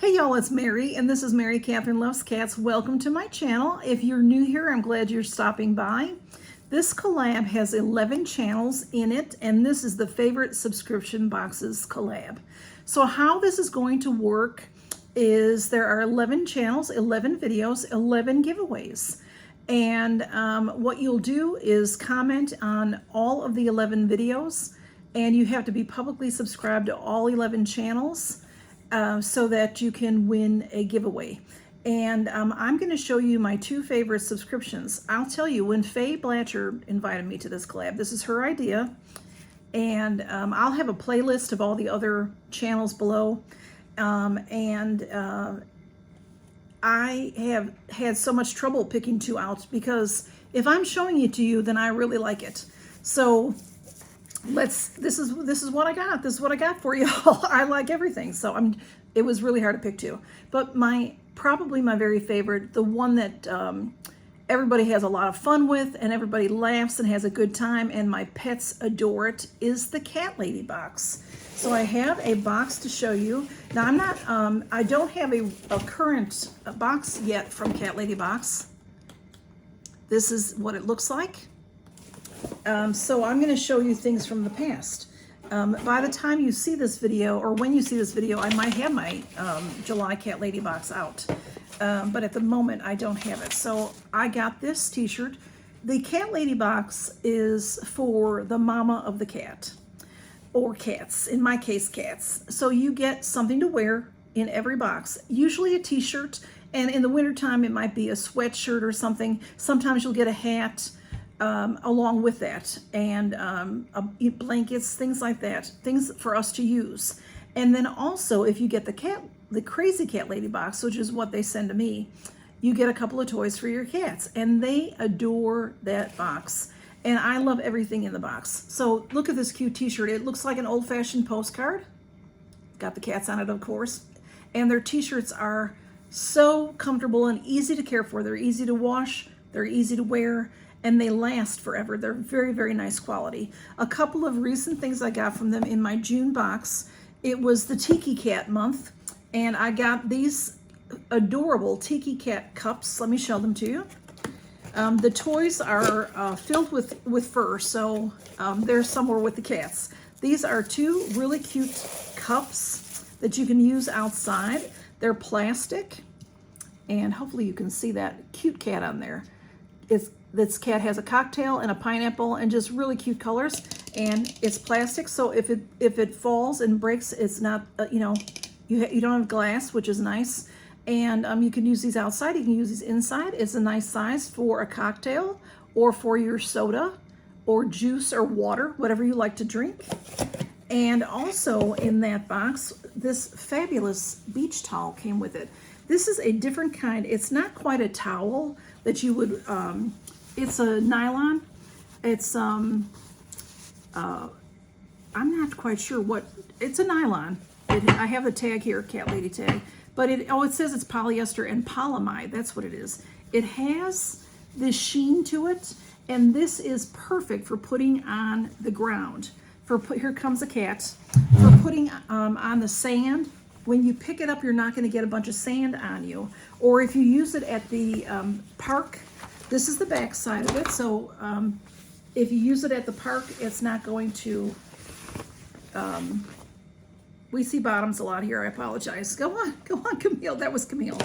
Hey y'all, it's Mary, and this is Mary Catherine Loves Cats. Welcome to my channel. If you're new here, I'm glad you're stopping by. This collab has 11 channels in it, and this is the Favorite Subscription Boxes collab. So how this is going to work is there are 11 channels, 11 videos, 11 giveaways. And what you'll do is comment on all of the 11 videos, and you have to be publicly subscribed to all 11 channels. So that you can win a giveaway. And I'm going to show you my two favorite subscriptions. I'll tell you, when Faye Blatcher invited me to this collab, this is her idea. And I'll have a playlist of all the other channels below. I have had so much trouble picking two out because if I'm showing it to you, then I really like it. So this is what I got. This is what I got for you all. I like everything. So it was really hard to pick two. But probably my very favorite, the one that everybody has a lot of fun with and everybody laughs and has a good time and my pets adore it, is the CatLady Box. So I have a box to show you. Now I don't have a current box yet from CatLady Box. This is what it looks like. So I'm going to show you things from the past. By the time you see this video, or when you see this video, I might have my July CatLady Box out. But at the moment, I don't have it. So I got this t-shirt. The CatLady Box is for the mama of the cat, or cats, in my case, cats. So you get something to wear in every box, usually a t-shirt, and in the wintertime, it might be a sweatshirt or something. Sometimes you'll get a hat along with that, and blankets, things like that, things for us to use. And then also, if you get the crazy CatLady Box, which is what they send to me, you get a couple of toys for your cats, and they adore that box. And I love everything in the box. So look at this cute t-shirt. It looks like an old-fashioned postcard. Got the cats on it, of course. And their t-shirts are so comfortable and easy to care for. They're easy to wash, they're easy to wear, and they last forever. They're very, very nice quality. A couple of recent things I got from them in my June box. It was the Tiki Cat month, and I got these adorable Tiki Cat cups. Let me show them to you. The toys are filled with fur, so they're somewhere with the cats. These are two really cute cups that you can use outside. They're plastic, and hopefully you can see that cute cat on there. This cat has a cocktail and a pineapple and just really cute colors, and it's plastic, so if it falls and breaks, it's not you don't have glass, which is nice. And you can use these outside, you can use these inside. It's a nice size for a cocktail or for your soda or juice or water, whatever you like to drink. And also in that box, this fabulous beach towel came with it. This is a different kind. It's not quite a towel that you would, it's a nylon. It's, I'm not quite sure what, it's a nylon. I have the tag here, CatLady tag, but it says it's polyester and polyamide. That's what it is. It has this sheen to it, and this is perfect for putting on the ground. Here comes a cat. For putting on the sand. When you pick it up, you're not going to get a bunch of sand on you. Or if you use it at the park, this is the back side of it. So if you use it at the park, it's not going to, we see bottoms a lot here. I apologize. Go on, Camille. That was Camille.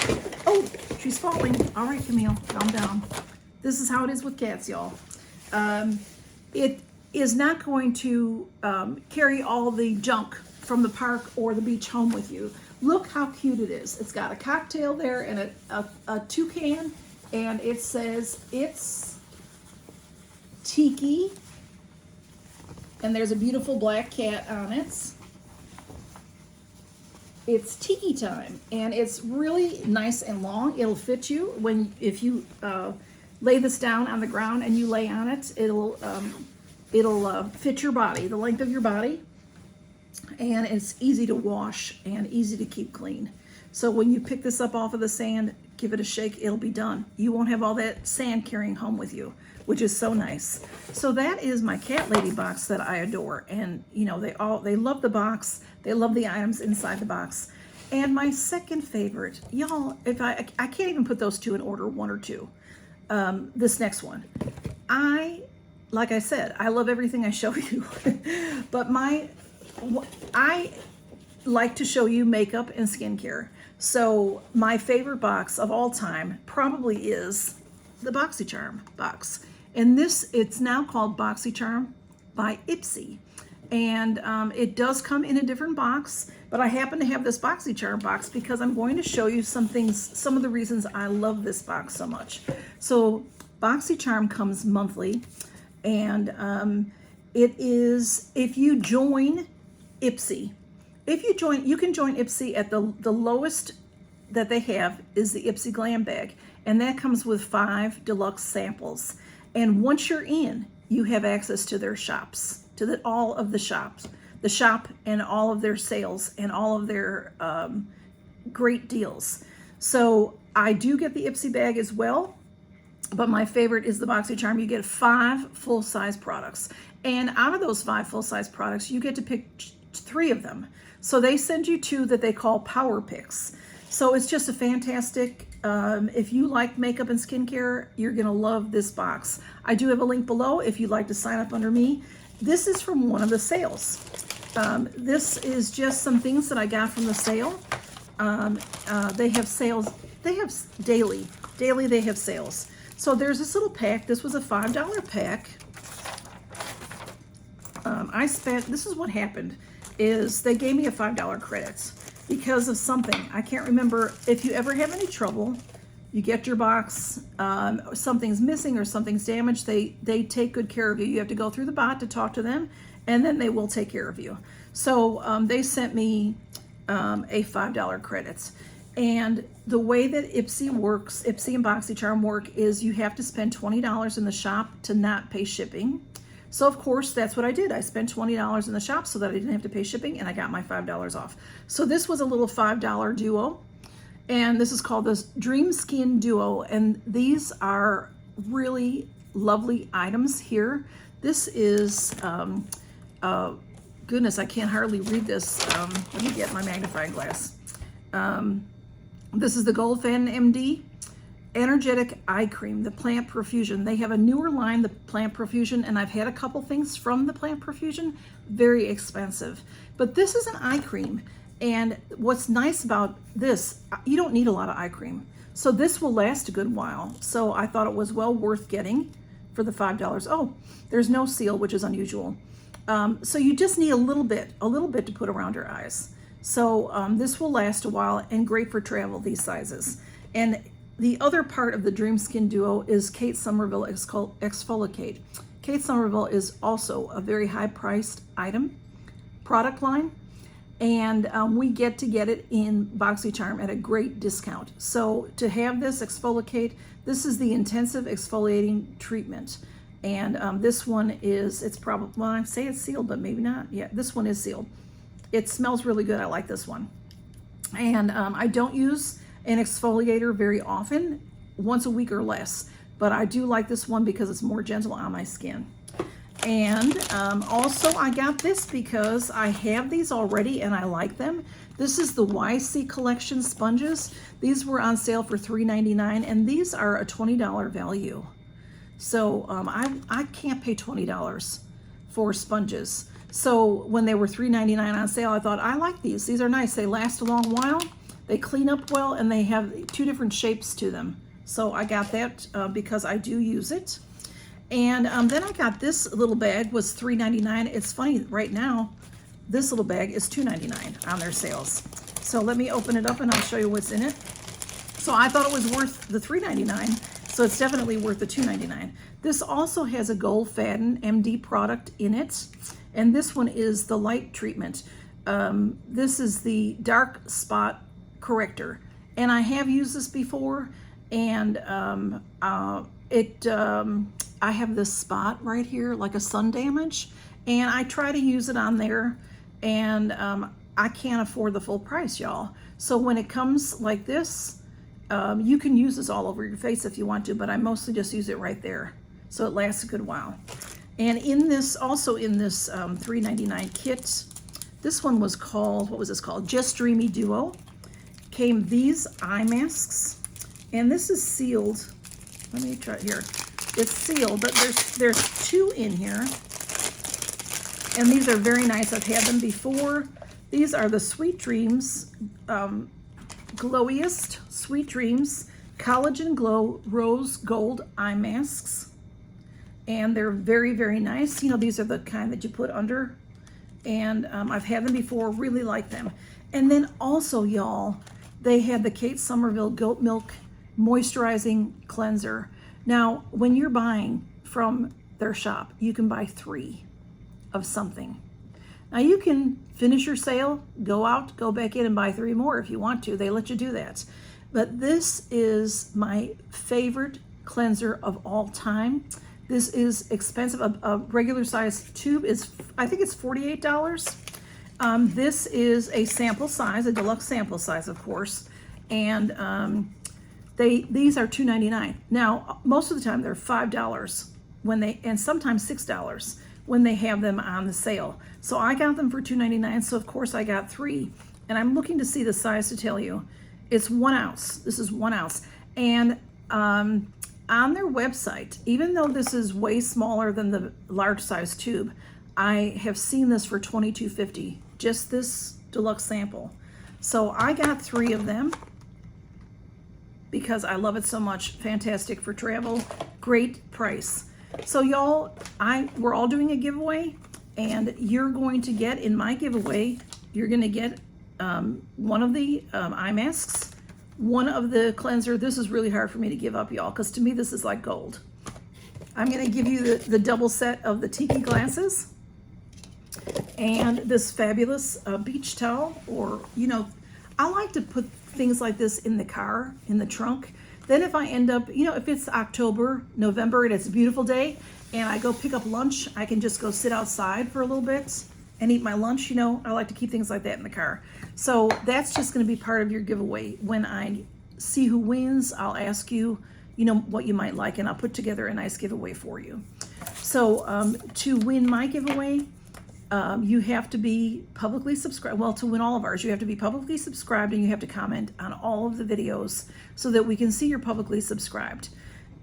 Oh, she's falling. All right, Camille, calm down. This is how it is with cats, y'all. It is not going to carry all the junk from the park or the beach home with you. Look how cute it is. It's got a cocktail there and a toucan, and it says it's Tiki, and there's a beautiful black cat on it. It's Tiki time, and it's really nice and long. It'll fit you if you lay this down on the ground and you lay on it. It'll fit your body, the length of your body. And it's easy to wash and easy to keep clean. So when you pick this up off of the sand, give it a shake, it'll be done. You won't have all that sand carrying home with you, which is so nice. So that is my CatLady Box that I adore. And you know, they love the box. They love the items inside the box. And my second favorite, y'all, if I can't even put those two in order, one or two. This next one, like I said, I love everything I show you, but I like to show you makeup and skincare. So my favorite box of all time probably is the Boxycharm box. And it's now called Boxycharm by Ipsy. And it does come in a different box, but I happen to have this Boxycharm box because I'm going to show you some of the reasons I love this box so much. So Boxycharm comes monthly, and it is, if you join Ipsy, you can join Ipsy at the lowest that they have is the Ipsy Glam Bag, and that comes with 5 deluxe samples. And once you're in, you have access to their shops, to all of the shops, the shop and all of their sales and all of their great deals. So I do get the Ipsy bag as well, but my favorite is the Boxycharm. You get 5 full-size products, and out of those 5 full-size products, you get to pick 3 of them. So they send you 2 that they call Power Picks. So it's just a fantastic, if you like makeup and skincare, you're gonna love this box. I do have a link below if you'd like to sign up under me. This is from one of the sales. This is just some things that I got from the sale. They have sales, they have daily they have sales. So there's this little pack. This was a $5 pack. This is what happened, is they gave me a $5 credit because of something. I can't remember. If you ever have any trouble, you get your box, something's missing or something's damaged, they take good care of you. You have to go through the bot to talk to them, and then they will take care of you. So they sent me a $5 credit. And the way that Ipsy works, Ipsy and Boxycharm work, is you have to spend $20 in the shop to not pay shipping. So of course, that's what I did. I spent $20 in the shop so that I didn't have to pay shipping, and I got my $5 off. So this was a little $5 duo, and this is called the Dream Skin Duo, and these are really lovely items here. This is, goodness, I can't hardly read this. Let me get my magnifying glass. This is the Gold Fan MD Energetic Eye Cream, the Plant Profusion. They have a newer line, the Plant Profusion, and I've had a couple things from the Plant Profusion, very expensive. But this is an eye cream, and what's nice about this, you don't need a lot of eye cream. So this will last a good while. So I thought it was well worth getting for the $5. Oh, there's no seal, which is unusual. So you just need a little bit to put around your eyes. So this will last a while, and great for travel, these sizes. And the other part of the Dream Skin Duo is Kate Somerville Exfoliate. Kate Somerville is also a very high-priced product line, and we get it in Boxycharm at a great discount. So to have this exfoliate, this is the intensive exfoliating treatment. And this one is, it's probably, well, I say it's sealed, but maybe not. Yeah, this one is sealed. It smells really good. I like this one. And I don't use an exfoliator very often, once a week or less, but I do like this one because it's more gentle on my skin. And also I got this because I have these already and I like them. This is the YC Collection sponges. These were on sale for $3.99, and these are a $20 value. So I can't pay $20 for sponges. So when they were $3.99 on sale, I thought, I like these. These are nice. They last a long while. They clean up well, and they have 2 different shapes to them. So I got that because I do use it. And then I got this little bag, was $3.99. It's funny, right now, this little bag is $2.99 on their sales. So let me open it up and I'll show you what's in it. So I thought it was worth the $3.99, so it's definitely worth the $2.99. This also has a Gold Fan MD product in it, and this one is the light treatment. This is the dark spot corrector, and I have used this before, and I have this spot right here, like a sun damage, and I try to use it on there, and I can't afford the full price, y'all. So when it comes like this, you can use this all over your face if you want to, but I mostly just use it right there, so it lasts a good while. And in this, also in this $3.99 kit, this one was called, what was this called? Just Dreamy Duo. came these eye masks, and this is sealed. Let me try it here. It's sealed, but there's 2 in here, and these are very nice. I've had them before. These are the Sweet Dreams, Glowiest Sweet Dreams Collagen Glow Rose Gold Eye Masks, and they're very, very nice. You know, these are the kind that you put under, and I've had them before, really like them. And then also, y'all, they had the Kate Somerville Goat Milk Moisturizing Cleanser. Now, when you're buying from their shop, you can buy 3 of something. Now, you can finish your sale, go out, go back in and buy 3 more if you want to. They let you do that. But this is my favorite cleanser of all time. This is expensive. A regular size tube is, I think it's $48. This is a sample size, a deluxe sample size, of course. And these are $2.99. Now, most of the time they're $5 when and sometimes $6 when they have them on the sale. So I got them for $2.99. So of course I got 3, and I'm looking to see the size to tell you. It's 1 ounce. This is 1 ounce. And on their website, even though this is way smaller than the large size tube, I have seen this for $22.50, just this deluxe sample. So I got 3 of them because I love it so much. Fantastic for travel, great price. So y'all, we're all doing a giveaway, and you're going to get, in my giveaway, you're gonna get one of the eye masks, one of the cleanser. This is really hard for me to give up, y'all, because to me this is like gold. I'm gonna give you the double set of the tiki glasses and this fabulous beach towel, or, you know, I like to put things like this in the car, in the trunk. Then if I end up, you know, if it's October, November, and it's a beautiful day, and I go pick up lunch, I can just go sit outside for a little bit and eat my lunch. You know, I like to keep things like that in the car. So that's just going to be part of your giveaway. When I see who wins, I'll ask you, you know, what you might like, and I'll put together a nice giveaway for you. So to win my giveaway, you have to be publicly subscribed. Well, to win all of ours, you have to be publicly subscribed, and you have to comment on all of the videos so that we can see you're publicly subscribed.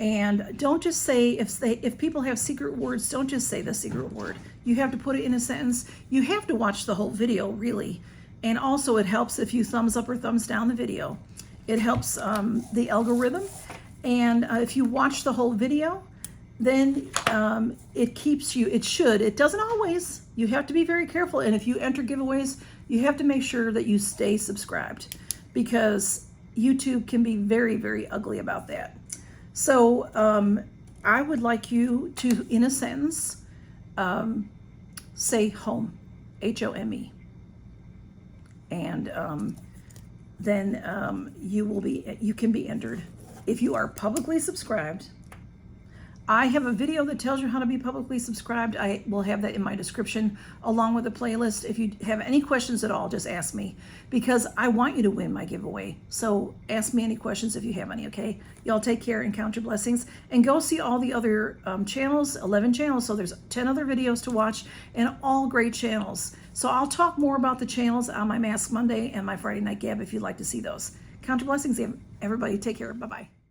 And don't just say, if people have secret words, don't just say the secret word. You have to put it in a sentence. You have to watch the whole video, really. And also, it helps if you thumbs up or thumbs down the video. It helps the algorithm. And if you watch the whole video, then it keeps you, it doesn't always. You have to be very careful. And if you enter giveaways, you have to make sure that you stay subscribed, because YouTube can be very, very ugly about that. So I would like you to, in a sentence, say home, H-O-M-E. And then you can be entered if you are publicly subscribed. I have a video that tells you how to be publicly subscribed. I will have that in my description along with the playlist. If you have any questions at all, just ask me, because I want you to win my giveaway. So ask me any questions if you have any, okay? Y'all take care and count your blessings, and go see all the other channels, 11 channels. So there's 10 other videos to watch, and all great channels. So I'll talk more about the channels on my Mask Monday and my Friday Night Gab if you'd like to see those. Count your blessings, everybody. Take care. Bye-bye.